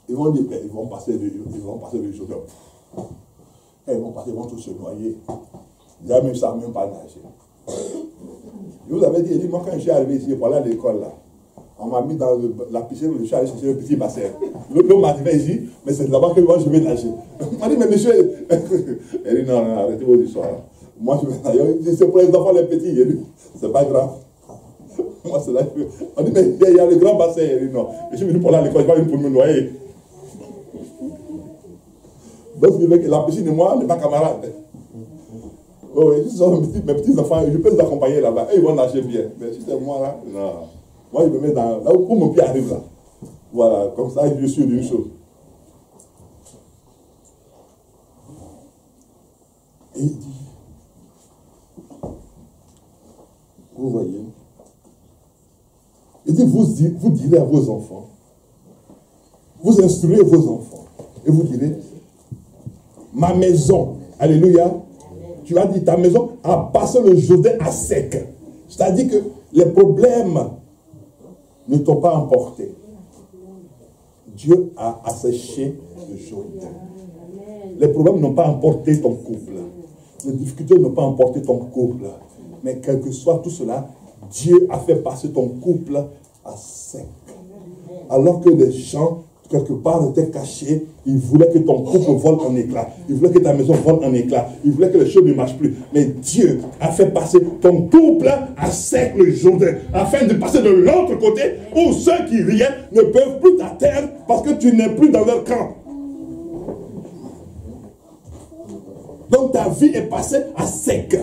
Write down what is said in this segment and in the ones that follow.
Ils vont dire, ben, ils vont passer le jour. Ils vont passer, ils vont tous se noyer. Déjà, même ça, même pas nager. Je vous avais dit, moi, quand je suis arrivé ici, pour aller à l'école, là, on m'a mis dans la piscine où je suis allé chercher le petit bassin. L'eau m'a dit, ici, mais c'est là-bas que moi je vais nager. On m'a dit, mais monsieur, elle dit, non, arrêtez vos histoires. Moi, je vais nager. C'est pour les enfants, les petits. Il dit, c'est pas grave. Moi, c'est là que on dit, mais il y a le grand bassin. Il dit, non, je suis venu pour aller à l'école, je ne suis pas venu pour me noyer. Donc, je dis que la piscine et moi, on n'est pas camarades. Oh, oui, ce sont mes petits enfants, je peux les accompagner là-bas. Ils vont nager bien. Mais si c'est moi là, non. Moi, je me mets dans là où mon pied arrive là. Voilà, comme ça, je suis d'une chose. Et il dit, vous voyez, il dit, vous direz à vos enfants, vous instruirez vos enfants, et vous direz, ma maison, alléluia, tu as dit, ta maison a passé le Jourdain à sec. C'est-à-dire que les problèmes ne t'ont pas emporté. Dieu a asséché le Jourdain. Les problèmes n'ont pas emporté ton couple. Les difficultés n'ont pas emporté ton couple. Mais quel que soit tout cela, Dieu a fait passer ton couple à sec. Alors que les gens, quelque part, étaient cachés, ils voulaient que ton couple vole en éclats. Ils voulaient que ta maison vole en éclats. Ils voulaient que les choses ne marchent plus. Mais Dieu a fait passer ton couple à sec le Jourdain, afin de passer de l'autre côté, où ceux qui riaient ne peuvent plus t'atteindre parce que tu n'es plus dans leur camp. Donc ta vie est passée à sec.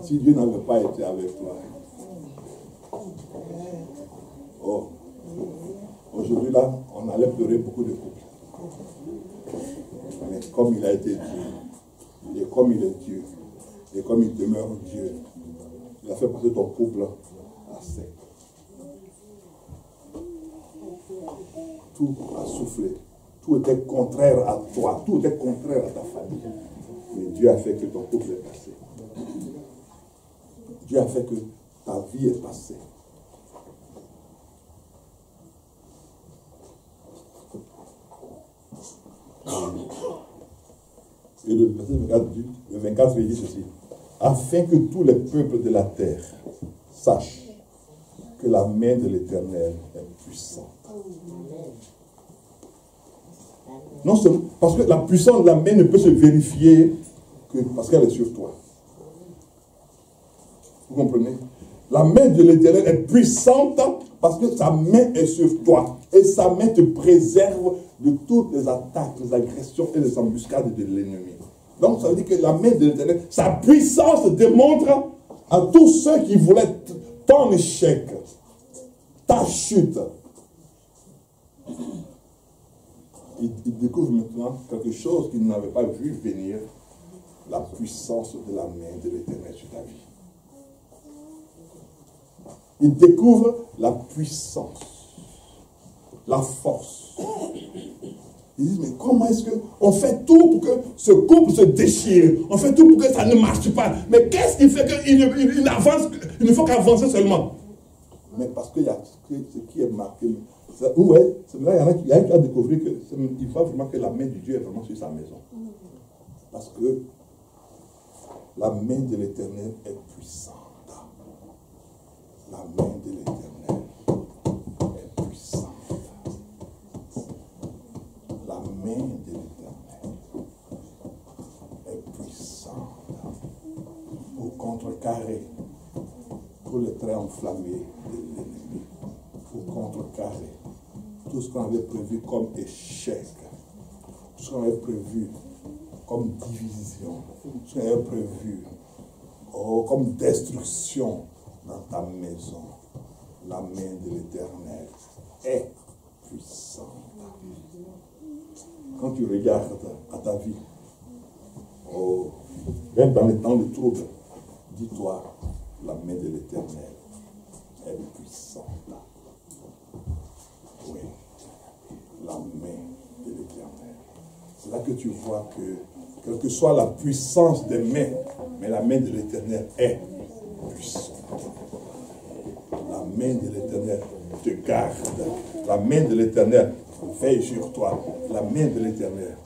Si Dieu n'avait pas été avec toi. Oh. Aujourd'hui là, on allait pleurer beaucoup de couples. Mais comme il a été Dieu, et comme il est Dieu, et comme il demeure Dieu, il a fait passer ton couple à sec. Tout a soufflé. Tout était contraire à toi. Tout était contraire à ta famille. Mais Dieu a fait que ton couple est passé. Dieu a fait que ta vie est passée. Et le verset 24 dit ceci. Afin que tous les peuples de la terre sachent que la main de l'Éternel est puissante. Non seulement parce que la puissance de la main ne peut se vérifier que parce qu'elle est sur toi. Vous comprenez? La main de l'Éternel est puissante parce que sa main est sur toi. Et sa main te préserve de toutes les attaques, les agressions et les embuscades de l'ennemi. Donc ça veut dire que la main de l'Éternel, sa puissance démontre à tous ceux qui voulaient ton échec, ta chute. Il découvre maintenant quelque chose qu'il n'avait pas vu venir, la puissance de la main de l'Éternel sur ta vie. Il découvre la puissance, la force. Ils disent, mais comment est-ce qu'on fait tout pour que ce couple se déchire? On fait tout pour que ça ne marche pas. Mais qu'est-ce qui fait qu'il avance? Il ne faut qu'avancer seulement. Mais parce qu'il y a ce qui est marqué. Ouais, c'est là, il y a qui a découvert qu'il faut vraiment que la main de Dieu est vraiment sur sa maison. Parce que la main de l'Éternel est puissante. La main de l'Éternel est puissante. La main de l'Éternel est puissante pour contrecarrer tous les traits enflammés de l'ennemi, pour contrecarrer tout ce qu'on avait prévu comme échec, tout ce qu'on avait prévu comme division, tout ce qu'on avait prévu comme destruction dans ta maison. La main de l'Éternel est puissante. Quand tu regardes à ta vie, même dans les temps de trouble, dis-toi, la main de l'Éternel est puissante. Oui, la main de l'Éternel. C'est là que tu vois que, quelle que soit la puissance des mains, mais la main de l'Éternel est puissante. main de l'Éternel te garde. La main de l'Éternel veille sur toi. La main de l'Éternel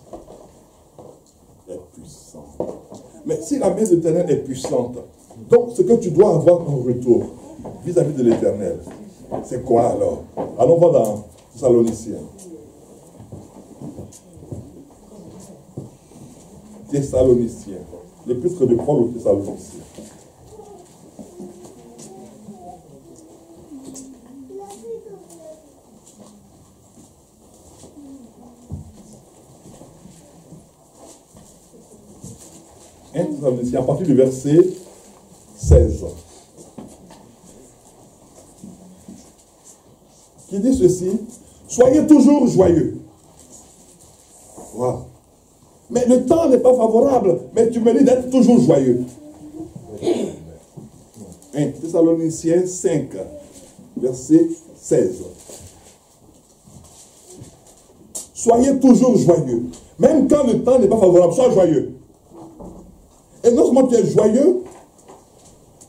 est puissante. Mais si la main de l'Éternel est puissante, donc ce que tu dois avoir en retour vis-à-vis de l'Éternel, c'est quoi alors? Allons voir dans Thessaloniciens. Thessaloniciens. L'épître de Paul aux Thessaloniciens. À partir du verset 16, qui dit ceci: soyez toujours joyeux. Wow. Mais le temps n'est pas favorable, mais tu me dis d'être toujours joyeux. 1 Thessaloniciens 5, verset 16. Soyez toujours joyeux. Même quand le temps n'est pas favorable, sois joyeux. Et non seulement tu es joyeux,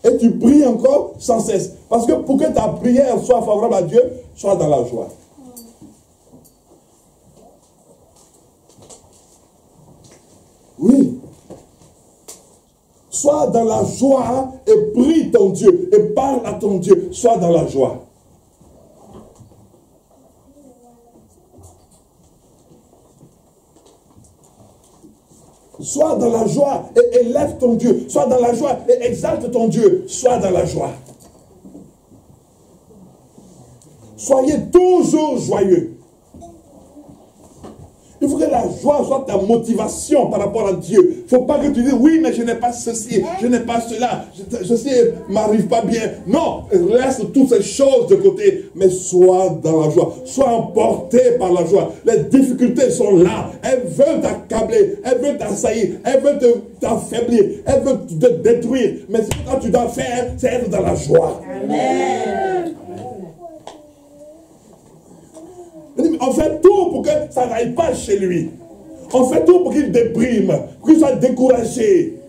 et tu pries encore sans cesse. Parce que pour que ta prière soit favorable à Dieu, sois dans la joie. Oui. Sois dans la joie et prie ton Dieu et parle à ton Dieu. Sois dans la joie. Sois dans la joie et élève ton Dieu. Sois dans la joie et exalte ton Dieu. Sois dans la joie. Soyez toujours joyeux. Il faut que la joie soit ta motivation par rapport à Dieu. Il ne faut pas que tu dises, oui, mais je n'ai pas ceci, je n'ai pas cela, ceci ne m'arrive pas bien. Non, laisse toutes ces choses de côté, mais sois dans la joie. Sois emporté par la joie. Les difficultés sont là. Elles veulent t'accabler, elles veulent t'assaillir, elles veulent t'affaiblir, elles veulent te détruire. Mais ce que tu dois faire, c'est être dans la joie. Amen. On fait tout pour que ça n'aille pas chez lui. On fait tout pour qu'il déprime, pour qu'il soit découragé.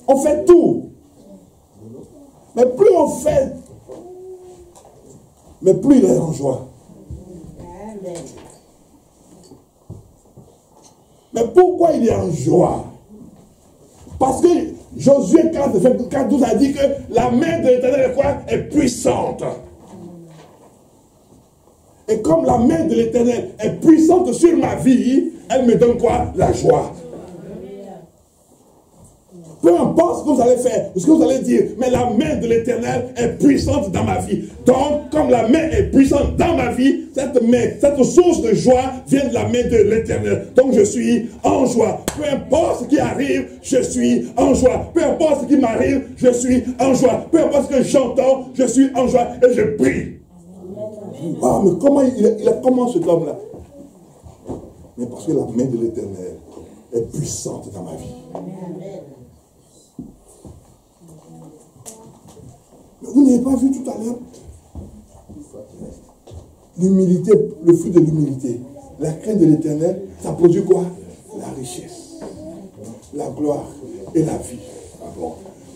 On fait tout. Mais plus on fait, mais plus il est en joie. Mais pourquoi il est en joie? Parce que Josué 4:12 a dit que la main de l'Éternel est quoi? Est puissante. Et comme la main de l'Éternel est puissante sur ma vie, elle me donne quoi? La joie. Peu importe ce que vous allez faire, ce que vous allez dire, mais la main de l'Éternel est puissante dans ma vie. Donc, comme la main est puissante dans ma vie, cette main, cette source de joie vient de la main de l'Éternel. Donc, je suis en joie. Peu importe ce qui arrive, je suis en joie. Peu importe ce qui m'arrive, je suis en joie. Peu importe ce que j'entends, je suis en joie et je prie. Ah, mais comment comment cet homme-là? Mais parce que la main de l'Éternel est puissante dans ma vie. Mais vous n'avez pas vu tout à l'heure l'humilité, le fruit de l'humilité. La crainte de l'Éternel, ça produit quoi? La richesse, la gloire et la vie.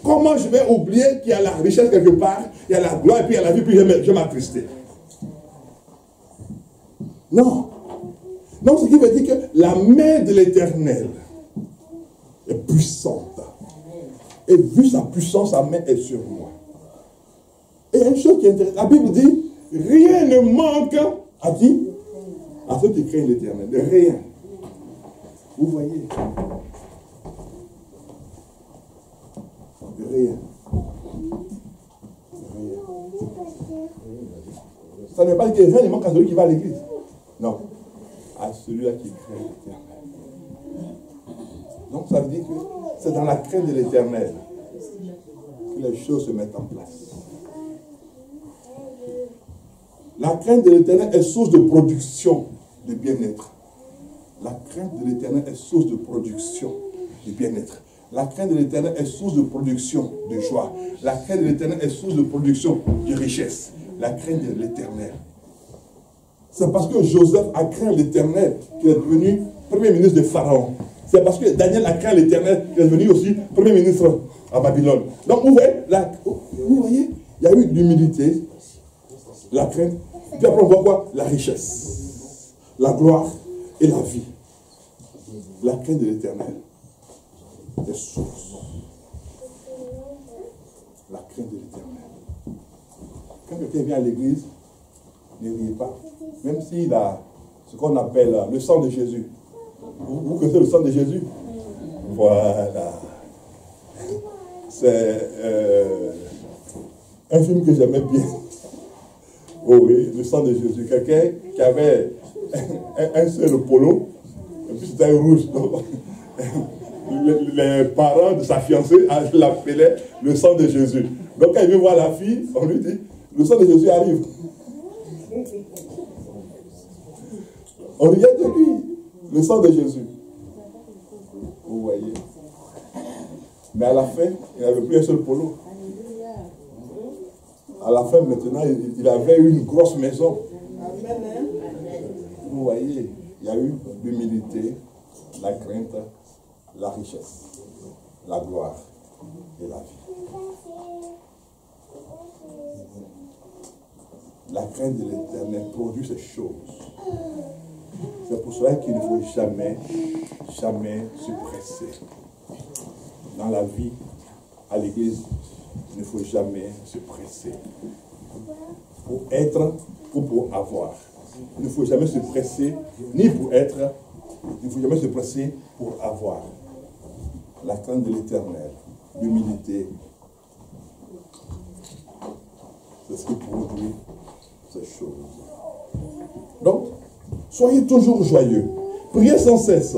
Comment je vais oublier qu'il y a la richesse quelque part, il y a la gloire et puis il y a la vie, puis je vais m'attrister? Non. Donc, ce qui veut dire que la main de l'Éternel est puissante. Et vu sa puissance, sa main est sur moi. Et il y a une chose qui est intéressante. La Bible dit, rien ne manque à qui? À ceux qui craignent l'Éternel. Rien. Vous voyez? Rien. Rien. Ça ne veut pas dire que rien ne manque à celui qui va à l'église. Non, à celui-là qui craint l'Éternel. Donc ça veut dire que c'est dans la crainte de l'Éternel que les choses se mettent en place. La crainte de l'Éternel est source de production de bien-être. La crainte de l'Éternel est source de production de bien-être. La crainte de l'Éternel est source de production de joie. La crainte de l'Éternel est source de production de richesse. La crainte de l'Éternel. C'est parce que Joseph a craint l'Éternel qu'il est devenu premier ministre de Pharaon. C'est parce que Daniel a craint l'Éternel qu'il est devenu aussi premier ministre à Babylone. Donc vous voyez, il y a eu de l'humilité, La crainte. Puis après, on voit quoi? La richesse, la gloire et la vie. La crainte de l'Éternel. Les sources. La crainte de l'Éternel. Quand quelqu'un vient à l'église, ne riez pas. Même s'il a ce qu'on appelle le sang de Jésus. Vous connaissez le sang de Jésus? Voilà. C'est un film que j'aimais bien. Oh oui, le sang de Jésus. Quelqu'un qui avait un seul polo, et puis c'était un rouge. Donc, les parents de sa fiancée l'appelaient le sang de Jésus. Donc quand il veut voir la fille, on lui dit, le sang de Jésus arrive. On riait de lui, le sang de Jésus. Vous voyez. Mais à la fin, il n'avait plus un seul polo. À la fin, maintenant, il avait une grosse maison. Vous voyez, il y a eu l'humilité, la crainte, la richesse, la gloire et la vie. La crainte de l'Éternel produit ces choses. C'est pour cela qu'il ne faut jamais se presser. Dans la vie, à l'église, il ne faut jamais se presser. Pour être ou pour avoir. Il ne faut jamais se presser, ni pour être, il ne faut jamais se presser pour avoir. La crainte de l'Éternel, l'humilité, c'est ce qui produit ces choses. Donc, soyez toujours joyeux. Priez sans cesse.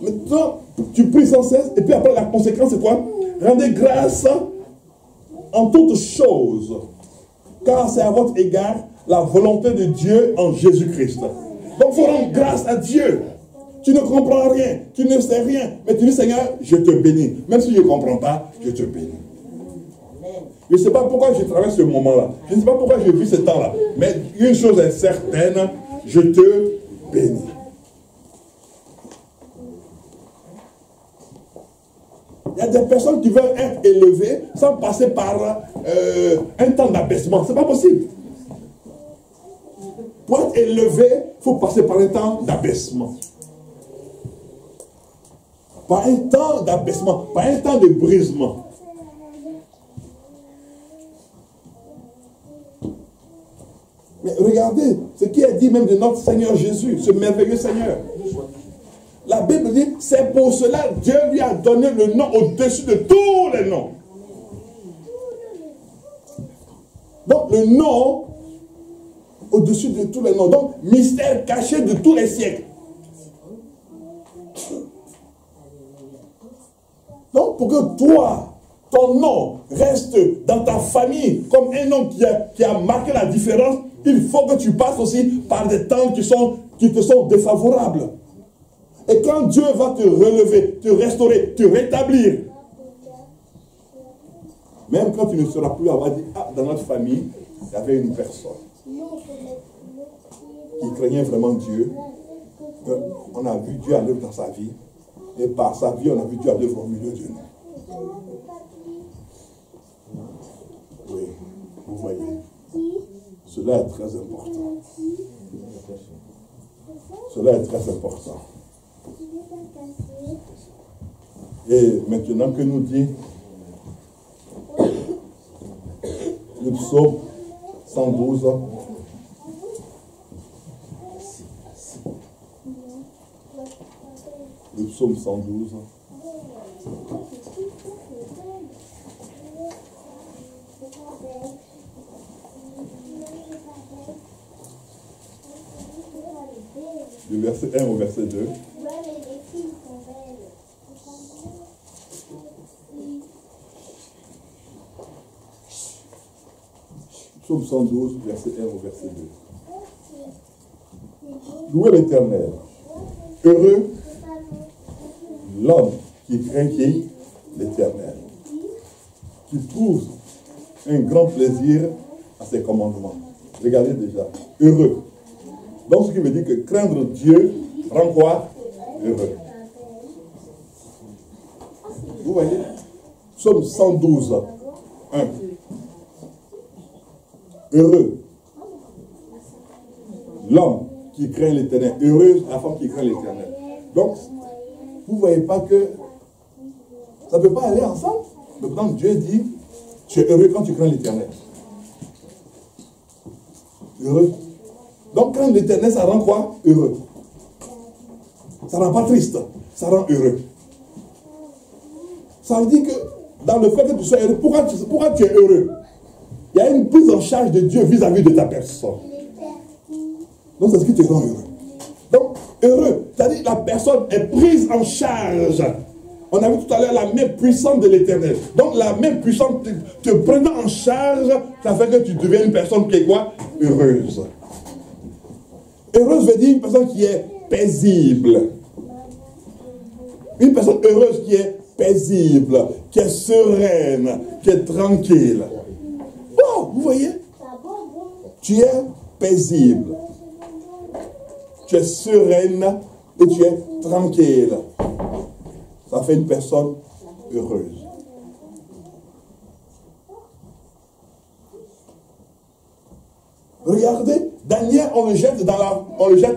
Maintenant, tu pries sans cesse, et puis après la conséquence, c'est quoi? Rendez grâce en toutes choses, car c'est à votre égard la volonté de Dieu en Jésus-Christ. Donc, il faut rendre grâce à Dieu. Tu ne comprends rien, tu ne sais rien, mais tu dis, Seigneur, je te bénis. Même si je ne comprends pas, je te bénis. Je ne sais pas pourquoi je traverse ce moment-là. Je ne sais pas pourquoi je vis ce temps-là. Mais une chose est certaine, je te bénis. Il y a des personnes qui veulent être élevées sans passer par un temps d'abaissement. Ce n'est pas possible. Pour être élevé, il faut passer par un temps d'abaissement. Par un temps d'abaissement, par un temps de brisement. Mais regardez ce qui est dit même de notre Seigneur Jésus, ce merveilleux Seigneur. La Bible dit, c'est pour cela que Dieu lui a donné le nom au-dessus de tous les noms. Donc le nom au-dessus de tous les noms. Donc mystère caché de tous les siècles. Donc pour que toi, ton nom reste dans ta famille comme un nom qui a marqué la différence, il faut que tu passes aussi par des temps qui te sont défavorables. Et quand Dieu va te relever, te restaurer, te rétablir, même quand tu ne seras plus, on va dire, ah, dans notre famille, il y avait une personne qui craignait vraiment Dieu. On a vu Dieu à l'œuvre dans sa vie. Et par sa vie, on a vu Dieu à l'œuvre au milieu de nous. Oui, vous voyez. Cela est très important. Cela est très important. Et maintenant que nous dit le psaume 112, le psaume 112, du verset 1 au verset 2. Psaume 112, verset 1 au verset 2. Louez l'Éternel. Heureux l'homme qui craint l'Éternel, qui trouve un grand plaisir à ses commandements. Regardez déjà. Heureux. Donc ce qui veut dire que craindre Dieu rend quoi? Heureux. Vous voyez? Psaume 112, 1. Heureux l'homme qui craint l'Éternel. Heureuse la femme qui craint l'Éternel. Donc, vous ne voyez pas que ça ne peut pas aller ensemble. Mais pourtant, Dieu dit, tu es heureux quand tu crains l'Éternel. Heureux. Donc, craindre l'Éternel, ça rend quoi? Heureux. Ça ne rend pas triste, ça rend heureux. Ça veut dire que dans le fait que tu sois heureux, pourquoi tu es heureux? Il y a une prise en charge de Dieu vis-à-vis de ta personne. Donc c'est ce qui te rend heureux. Donc, heureux, c'est-à-dire la personne est prise en charge. On a vu tout à l'heure la main puissante de l'Éternel. Donc la main puissante te prenant en charge, ça fait que tu deviens une personne qui est quoi? Heureuse. Heureuse veut dire une personne qui est paisible. Une personne heureuse qui est paisible, qui est sereine, qui est tranquille. Bon, vous voyez? Tu es paisible. Tu es sereine et tu es tranquille. Ça fait une personne heureuse. Regardez, Daniel, on le jette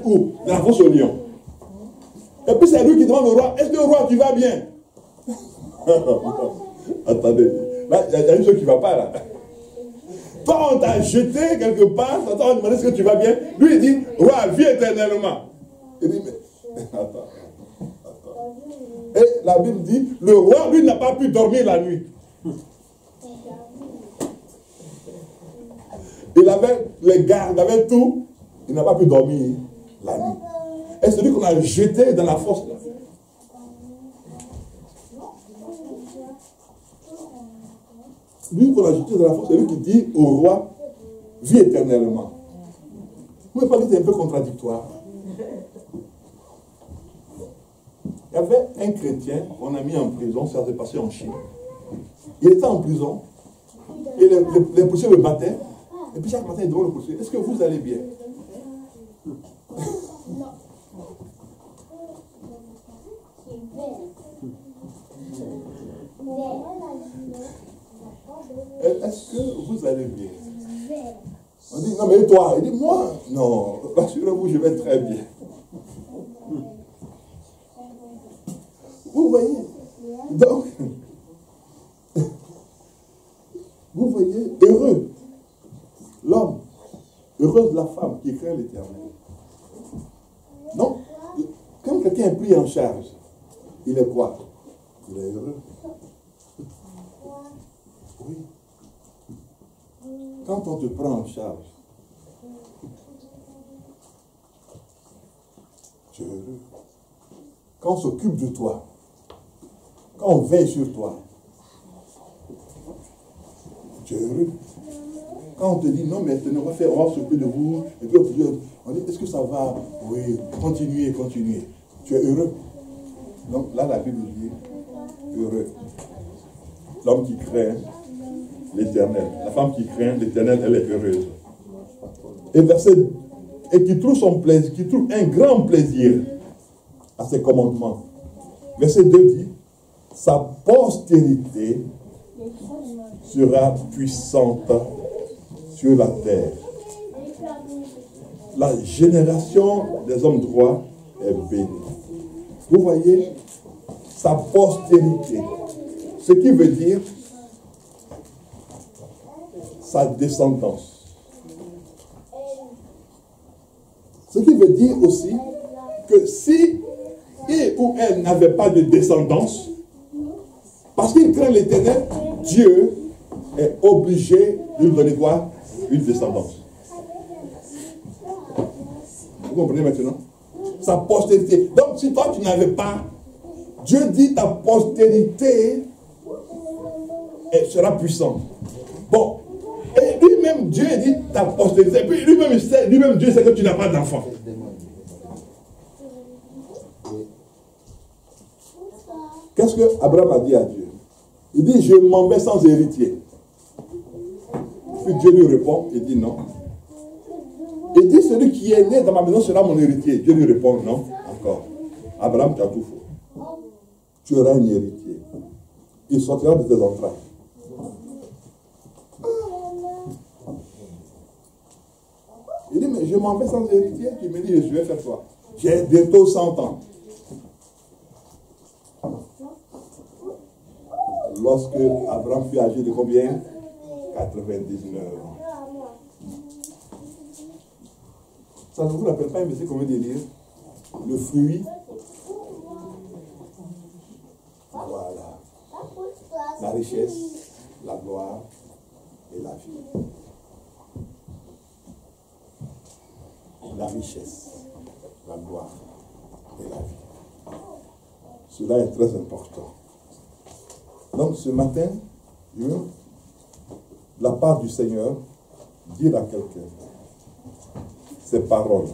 où? Dans la fosse au lion. Et puis c'est lui qui demande au roi, est-ce que le roi, tu vas bien? Attendez, là, il y a une chose qui ne va pas là. Toi, on t'a jeté quelque part, on t'a demandé est-ce que tu vas bien? Lui, il dit, roi, vis éternellement. Il dit, mais, attends. Et la Bible dit, le roi, lui, n'a pas pu dormir la nuit. Il avait les gardes, il avait tout, il n'a pas pu dormir la nuit. Et celui qu'on a jeté dans la fosse là. Lui qu'on a jeté dans la fosse, c'est lui qui dit au roi, vis éternellement. Vous ne pouvez pas dire que c'est un peu contradictoire. Il y avait un chrétien qu'on a mis en prison, ça s'est passé en Chine. Il était en prison, et les policiers le battaient, et puis chaque matin il demande au policier, est-ce que vous allez bien? Est-ce que vous allez bien? On dit, non mais toi? Il dit, moi? Non, rassurez-vous, je vais très bien. Vous voyez? Donc, vous voyez, heureux l'homme, heureuse la femme qui craint l'Éternel. Donc, quand quelqu'un est pris en charge, il est quoi? Il est heureux. Oui. Quand on te prend en charge, tu es heureux. Quand on s'occupe de toi, quand on veille sur toi, tu es heureux. Quand on te dit non, mais on va s'occuper de vous, et puis on dit est-ce que ça va? Oui, continuez, continuez. Tu es heureux. Donc là, la Bible dit heureux. L'homme qui craint l'Éternel. La femme qui craint l'Éternel, elle est heureuse. Et qui trouve son plaisir, qui trouve un grand plaisir à ses commandements. Verset 2 dit, sa postérité sera puissante sur la terre. La génération des hommes droits est bénie. Vous voyez, sa postérité. Ce qui veut dire sa descendance. Ce qui veut dire aussi que si il ou elle n'avait pas de descendance, parce qu'il craint l'Éternel, Dieu est obligé de lui donner quoi? Une descendance. Vous comprenez maintenant? Sa postérité. Donc si toi tu n'avais pas, Dieu dit ta postérité elle sera puissante. Bon. Et lui-même, Dieu dit ta postérité. Et puis lui-même Dieu sait que tu n'as pas d'enfant. Qu'est-ce que Abraham a dit à Dieu? Il dit, je m'en vais sans héritier. Puis Dieu lui répond, il dit non. Il dit, celui qui est né dans ma maison sera mon héritier. Dieu lui répond, non, encore. Abraham, tu as tout faux. Tu auras un héritier. Il sortira de tes entrailles. Il dit, mais je m'en vais sans héritier. Tu me dis, je vais faire quoi? J'ai bientôt 100 ans. Lorsque Abraham fut âgé de combien? 99 ans. Ça ne vous rappelle pas un verset qu'on vient de lire? Le fruit. Voilà. La richesse, la gloire et la vie. La richesse, la gloire et la vie. Cela est très important. Donc ce matin, je veux, de la part du Seigneur, dire à quelqu'un ces paroles.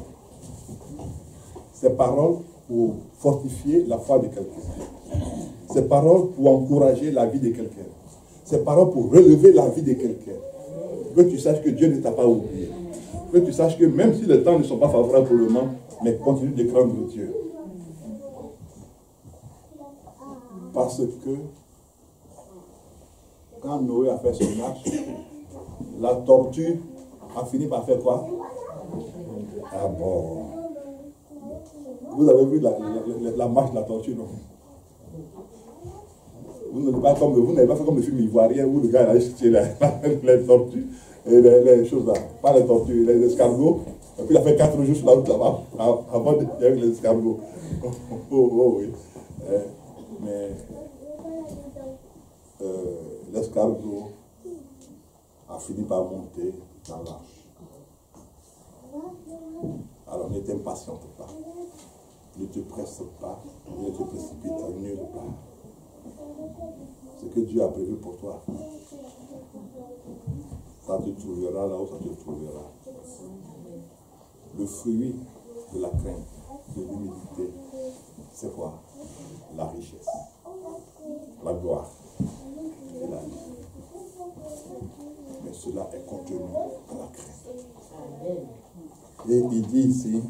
Ces paroles pour fortifier la foi de quelqu'un. Ces paroles pour encourager la vie de quelqu'un. Ces paroles pour relever la vie de quelqu'un. Que tu saches que Dieu ne t'a pas oublié. Que tu saches que même si les temps ne sont pas favorables pour le moment, mais continue de craindre Dieu. Parce que quand Noé a fait son arche, la tortue a fini par faire quoi? Ah bon. Vous avez vu la marche de la tortue, non? Vous n'avez pas fait comme le film ivoirien où le gars a acheté les tortues et les choses là. Pas les tortues, les escargots. Et puis il a fait 4 jours sur la route là-bas avant d'y avec les escargots. Oh, oui. Mais l'escargot a fini par monter dans l'arche. Alors ne t'impatiente pas. Ne te presse pas. Ne te précipite nulle part. Ce que Dieu a prévu pour toi, ça te trouvera là où ça te trouvera. Le fruit de la crainte, de l'humilité, c'est quoi? La richesse, la gloire et la vie. Mais cela est contenu dans la crainte. Et il dit ici,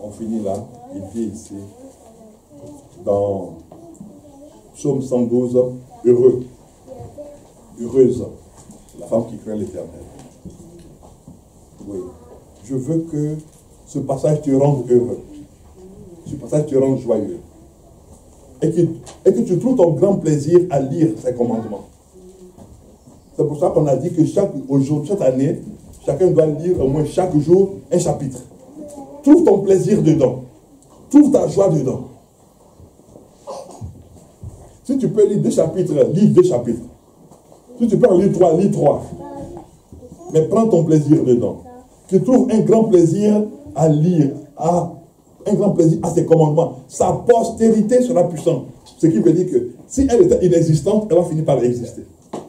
on finit là, il dit ici, dans Psaume 112, heureux, heureuse, la femme qui craint l'Éternel. Oui, je veux que ce passage te rende heureux, ce passage te rende joyeux, et que tu trouves ton grand plaisir à lire ces commandements. C'est pour ça qu'on a dit que chaque année, chacun doit lire au moins chaque jour un chapitre. Trouve ton plaisir dedans, trouve ta joie dedans. Si tu peux lire 2 chapitres, lis 2 chapitres. Si tu peux en lire 3, lis 3. Mais prends ton plaisir dedans. Tu trouves un grand plaisir à lire, un grand plaisir à ses commandements. Sa postérité sera puissante. Ce qui veut dire que si elle était inexistante, elle va finir par exister. Il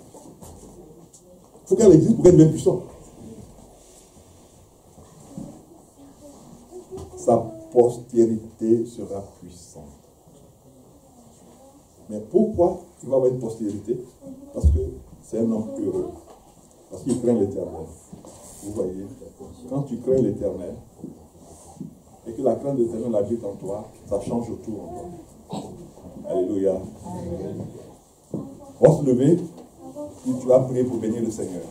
faut qu'elle existe pour qu'elle devienne puissante. Sa postérité sera puissante. Mais pourquoi il va avoir une postérité? Parce que c'est un homme heureux. Parce qu'il craint l'Éternel. Vous voyez, quand tu crains l'Éternel, et que la crainte de l'Éternel habite en toi, ça change tout en toi. Alléluia. On va se lever, et tu vas prier pour bénir le Seigneur.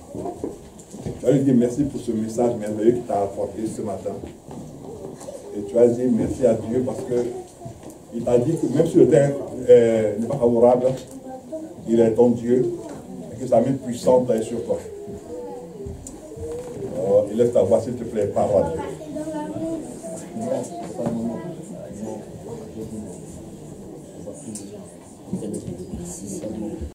Tu vas lui dire merci pour ce message merveilleux qu'il t'a apporté ce matin. Et tu vas dire merci à Dieu parce que il t'a dit que même si le terrain n'est pas favorable, il est ton Dieu et que sa main puissante est sur toi. Alors, il laisse ta voix, s'il te plaît, parle à Dieu.